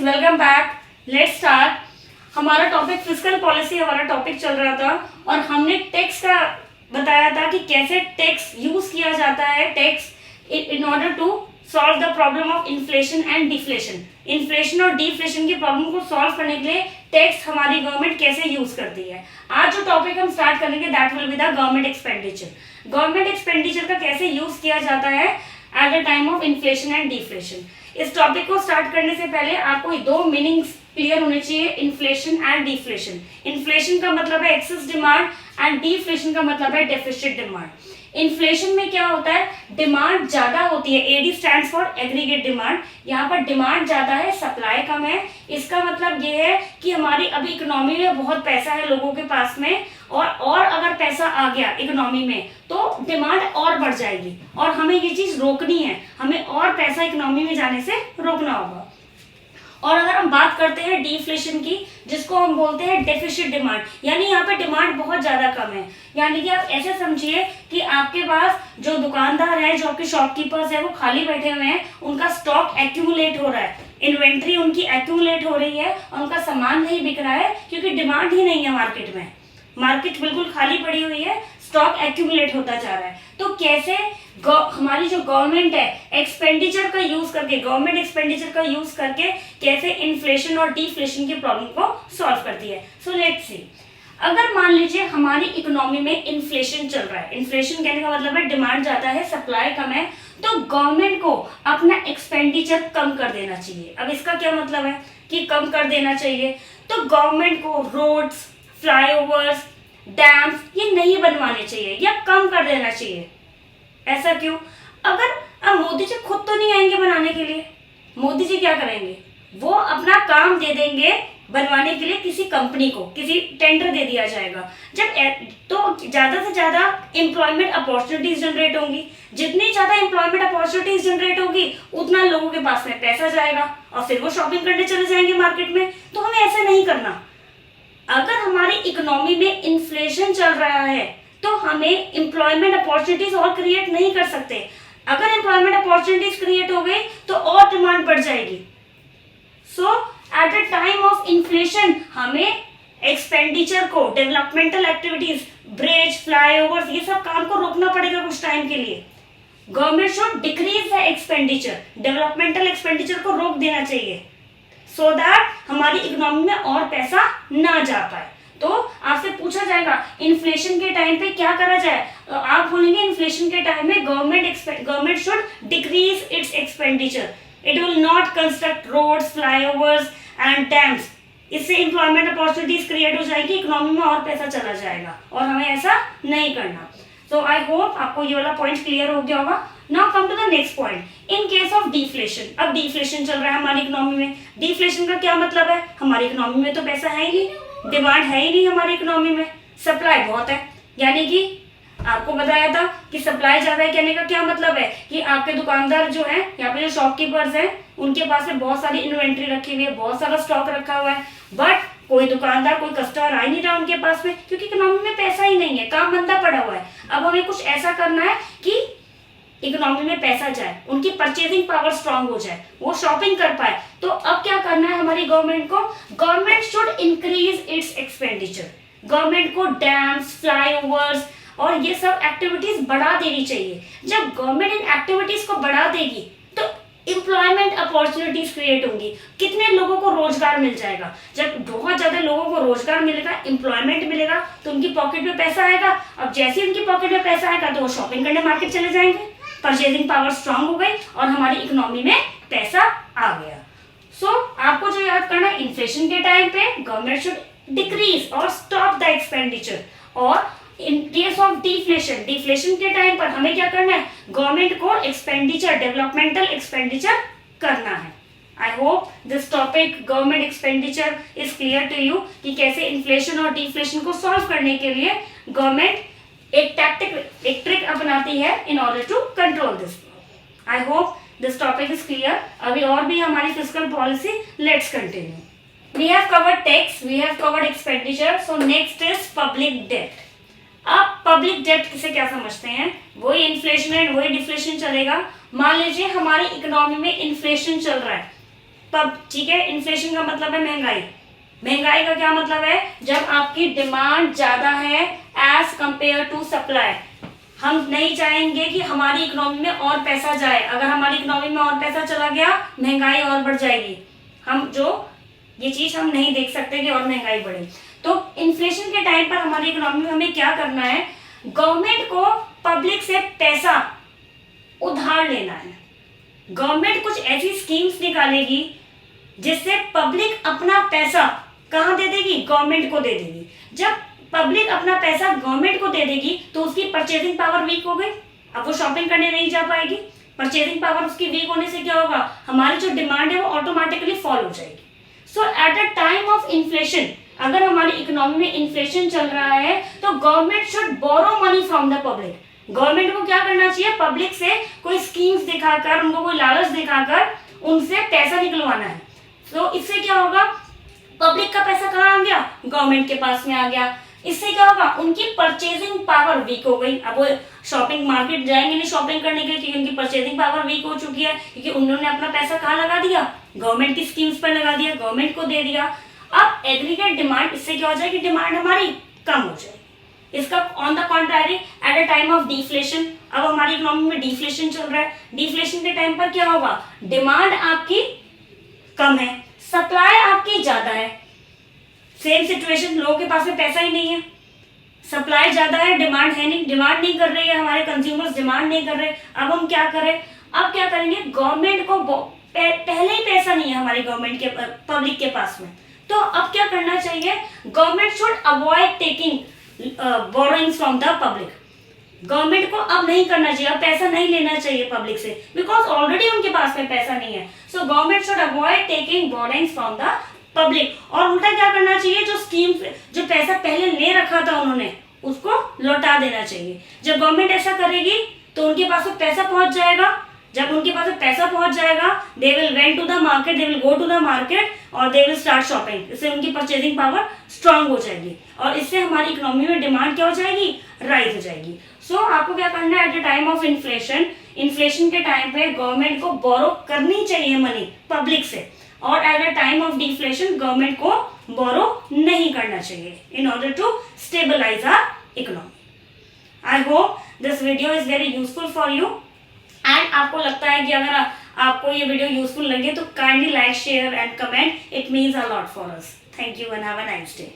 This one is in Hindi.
Guys, welcome back. Let's start. हमारा टॉपिक फिस्कल पॉलिसी हमारा टॉपिक चल रहा था और हमने टैक्स का बताया था कि कैसे टैक्स यूज किया जाता है tax in order to solve the problem of inflation and deflation. Inflation और डिफ्लेशन की प्रॉब्लम को सॉल्व करने के लिए टैक्स हमारी गवर्नमेंट कैसे यूज करती है। आज जो टॉपिक हम स्टार्ट करेंगे that will be the government expenditure. Government expenditure का कैसे यूज किया जाता है at the time of inflation and deflation. इस टॉपिक को स्टार्ट करने से पहले आपको दो मीनिंग्स क्लियर होने चाहिए, इन्फ्लेशन एंड डिफ्लेशन। इन्फ्लेशन का मतलब है एक्सेस डिमांड एंड डिफ्लेशन का मतलब है डेफिसिट डिमांड। इन्फ्लेशन में क्या होता है, डिमांड ज्यादा होती है। AD stands for aggregate demand. यहाँ पर डिमांड ज्यादा है, सप्लाई कम है। इसका मतलब ये है कि हमारी अभी इकोनॉमी में बहुत पैसा है लोगों के पास में, और अगर पैसा आ गया इकोनॉमी में तो डिमांड और बढ़ जाएगी और हमें ये चीज रोकनी है। हमें और पैसा इकोनॉमी में जाने से रोकना होगा। और अगर हम बात करते हैं डिफ्लेशन की, जिसको हम बोलते हैं डेफिसिट डिमांड, यानी यहाँ पे डिमांड बहुत ज्यादा कम है। यानी कि आप ऐसे समझिए कि आपके पास जो दुकानदार है, जो आपके शॉपकीपर्स है, वो खाली बैठे हुए हैं, उनका स्टॉक एक्यूमुलेट हो रहा है, इन्वेंट्री उनकी एक्यूमुलेट हो रही है और उनका सामान नहीं बिक रहा है क्योंकि डिमांड ही नहीं है मार्केट में। मार्केट बिल्कुल खाली पड़ी हुई है, स्टॉक एक्यूमुलेट होता जा रहा है। तो कैसे हमारी जो गवर्नमेंट है एक्सपेंडिचर का यूज करके, गवर्नमेंट एक्सपेंडिचर का यूज करके कैसे इन्फ्लेशन और डिफ्लेशन की प्रॉब्लम को सॉल्व करती है। सो लेट्स सी, अगर मान लीजिए हमारी इकोनॉमी में इन्फ्लेशन चल रहा है, इन्फ्लेशन कहने का मतलब है डिमांड ज्यादा है, सप्लाई कम है, तो गवर्नमेंट को अपना एक्सपेंडिचर कम कर देना चाहिए। अब इसका क्या मतलब है कि कम कर देना चाहिए, तो गवर्नमेंट को रोड्स, फ्लाईओवर्स, डैम्स ये नहीं बनवाने चाहिए या कम कर देना चाहिए। ऐसा क्यों? अगर अब मोदी जी खुद तो नहीं आएंगे बनाने के लिए, मोदी जी क्या करेंगे, वो अपना काम दे देंगे बनवाने के लिए किसी कंपनी को, किसी टेंडर दे दिया जाएगा। जब तो ज्यादा से ज्यादा एम्प्लॉयमेंट अपॉर्चुनिटीज जनरेट होंगी। जितनी ज्यादा एम्प्लॉयमेंट अपॉर्चुनिटीज जनरेट होगी उतना लोगों के पास में पैसा जाएगा और फिर वो शॉपिंग करने चले जाएंगे मार्केट में। तो हमें ऐसा नहीं करना। अगर हमारी इकोनॉमी में इन्फ्लेशन चल रहा है तो हमें एम्प्लॉयमेंट अपॉर्चुनिटीज और क्रिएट नहीं कर सकते। अगर एम्प्लॉयमेंट अपॉर्चुनिटीज क्रिएट हो गई तो और डिमांड बढ़ जाएगी। So at the time of inflation हमें एक्सपेंडिचर को, डेवलपमेंटल एक्टिविटीज, ब्रिज, फ्लाईओवर्स, ये सब काम को रोकना पड़ेगा कुछ टाइम के लिए। Government should decrease the expenditure, developmental expenditure को रोक देना चाहिए सो दैट हमारी इकोनॉमी में और पैसा ना जा पाए। तो आपसे पूछा जाएगा इन्फ्लेशन के टाइम पे क्या करा जाए, तो आप बोलेंगे इन्फ्लेशन के टाइम में government should decrease its expenditure. It will not construct roads, flyovers and dams. इससे एम्प्लॉयमेंट अपॉर्चुनिटीज क्रिएट हो जाएगी, इकोनॉमी में और पैसा चला जाएगा और हमें ऐसा नहीं करना। सो आई होप आपको ये वाला पॉइंट क्लियर हो गया होगा। Now come to the next point, in case of deflation. अब डिफ्लेशन चल रहा है हमारी इकोनॉमी में। डिफ्लेशन का क्या मतलब है, हमारी इकोनॉमी में तो पैसा है ही नहीं, डिमांड है ही नहीं हमारी इकोनॉमी में, सप्लाई बहुत है। यानी कि आपको बताया था कि सप्लाई ज्यादा है, कहने का क्या मतलब है कि आपके दुकानदार जो है, यहाँ पे जो शॉपकीपर्स हैं, उनके पास में बहुत सारी इन्वेंट्री रखी हुई है, बहुत सारा स्टॉक रखा हुआ है, बट कोई दुकानदार, कोई कस्टमर आ ही नहीं रहा उनके पास में क्योंकि इकोनॉमी में पैसा ही नहीं है, काम मंदा पड़ा हुआ है। अब हमें कुछ ऐसा करना है कि इकोनॉमी में पैसा जाए, उनकी परचेजिंग पावर स्ट्रांग हो जाए, वो शॉपिंग कर पाए। तो अब क्या करना है हमारी गवर्नमेंट को, government should increase its expenditure. Government को डैम्स, फ्लाईओवर्स और ये सब एक्टिविटीज बढ़ा देनी चाहिए। जब गवर्नमेंट इन एक्टिविटीज को बढ़ा देगी तो एम्प्लॉयमेंट अपॉर्चुनिटीज क्रिएट होंगी। कितने लोगों को रोजगार मिल जाएगा। जब बहुत ज्यादा लोगों को रोजगार मिलेगा, एम्प्लॉयमेंट मिलेगा, तो उनकी पॉकेट में पैसा आएगा। अब जैसे उनकी पॉकेट में पैसा आएगा तो वो शॉपिंग करने मार्केट चले जाएंगे, परचेजिंग पावर स्ट्रांग हो गई और हमारी इकोनॉमी में पैसा आ गया। सो आपको जो याद करना है, इन्फ्लेशन के टाइम पे गवर्नमेंट शुड डिक्रीज और स्टॉप द एक्सपेंडिचर, और इन केस ऑफ डिफ्लेशन, डिफ्लेशन के टाइम पर हमें क्या करना है, गवर्नमेंट को एक्सपेंडिचर, डेवलपमेंटल एक्सपेंडिचर करना है। I hope this topic government expenditure is clear to you कि कैसे इन्फ्लेशन और डिफ्लेशन को सॉल्व करने के लिए गवर्नमेंट एक ट्रिक अपनाती है in order to control this. I hope this topic is clear. अभी और भी हमारी fiscal policy, let's continue. We have covered tax, we have covered expenditure, so next is public debt. अब पब्लिक डेट से क्या समझते हैं, वही इन्फ्लेशन एंड वही डिफ्लेशन चलेगा। मान लीजिए हमारी इकोनॉमी में इन्फ्लेशन चल रहा है, ठीक है, इन्फ्लेशन का मतलब है महंगाई। महंगाई का क्या मतलब है? जब आपकी डिमांड ज्यादा है एज कंपेयर टू सप्लाई। हम नहीं चाहेंगे कि हमारी इकोनॉमी में और पैसा जाए। अगर हमारी इकोनॉमी में और पैसा चला गया, महंगाई और बढ़ जाएगी। ये चीज हम नहीं देख सकते कि और महंगाई बढ़े। तो इन्फ्लेशन के टाइम पर हमारी इकोनॉमी में हमें क्या करना है? गवर्नमेंट को पब्लिक से पैसा उधार लेना है। गवर्नमेंट कुछ ऐसी स्कीम्स निकालेगी जिससे पब्लिक अपना पैसा कहाँ दे देगी? गवर्नमेंट को दे देगी। जब पब्लिक अपना पैसा गवर्नमेंट को दे देगी तो उसकी परचेजिंग पावर वीक हो गई। अब वो शॉपिंग करने नहीं जा पाएगी। परचेजिंग पावर उसकी वीक होने से क्या होगा? हमारी जो डिमांड है वो ऑटोमेटिकली फॉल हो जाएगी। So at the time of inflation, अगर हमारी इकोनॉमी में इन्फ्लेशन चल रहा है तो government should borrow money from the public. Government को क्या करना चाहिए? पब्लिक से कोई स्कीम्स दिखाकर, उनको कोई लालच दिखाकर उनसे पैसा निकलवाना है। तो इससे क्या होगा? पब्लिक का पैसा कहाँ आ गया? गवर्नमेंट के पास में आ गया। इससे क्या होगा? उनकी परचेजिंग पावर वीक हो गई। अब वो शॉपिंग मार्केट जाएंगे नहीं शॉपिंग करने के लिए, क्योंकि उनकी परचेजिंग पावर वीक हो चुकी है, क्योंकि उन्होंने अपना पैसा कहाँ लगा दिया? गवर्नमेंट की स्कीम्स पर लगा दिया, गवर्नमेंट को दे दिया। अब एग्रीगेट डिमांड, इससे क्या हो जाएगी? डिमांड हमारी कम हो जाएगी। इसका on the contrary, at a time of deflation, अब हमारी इकोनॉमी में डिफ्लेशन चल रहा है। डिफ्लेशन के टाइम पर क्या होगा? डिमांड आपकी कम है, सप्लाई आपकी ज्यादा है। सेम सिचुएशन, लोगों के पास में पैसा ही नहीं है, सप्लाई ज्यादा है, डिमांड है नहीं, डिमांड नहीं कर रही है, हमारे कंज्यूमर्स डिमांड नहीं कर रहे। अब हम क्या करें? अब क्या करेंगे? गवर्नमेंट को पहले ही पैसा नहीं है हमारी गवर्नमेंट के पब्लिक के पास में, तो अब क्या करना चाहिए? Government should avoid taking borrowings from the public. Government को अब नहीं करना चाहिए, अब पैसा नहीं लेना चाहिए पब्लिक से, बिकॉज ऑलरेडी उनके पास में पैसा नहीं है। So government should avoid taking borrowings from the public. और उल्टा क्या करना चाहिए? जो स्कीम, जो पैसा पहले ले रखा था उन्होंने, उसको लौटा देना चाहिए। जब गवर्नमेंट ऐसा करेगी तो उनके पास में पैसा पहुंच जाएगा। जब उनके पास में पैसा पहुंच जाएगा, they will went to the market, they will go to the market और दे विल स्टार्ट शॉपिंग। इससे उनकी परचेजिंग पावर स्ट्रांग हो जाएगी और इससे हमारी इकोनॉमी में डिमांड क्या हो जाएगी? राइज हो जाएगी। सो आपको क्या करना है? At the time of inflation, inflation के टाइम पे गवर्नमेंट को बोरो करनी चाहिए मनी पब्लिक से, और at the time of deflation government को बोरो नहीं करना चाहिए in order to stabilise our economy. I hope this video is very useful for you, and आपको लगता है कि अगर आपको ये वीडियो यूजफुल लगे तो kindly like, share and comment. It means a lot for us. Thank you and have a nice day.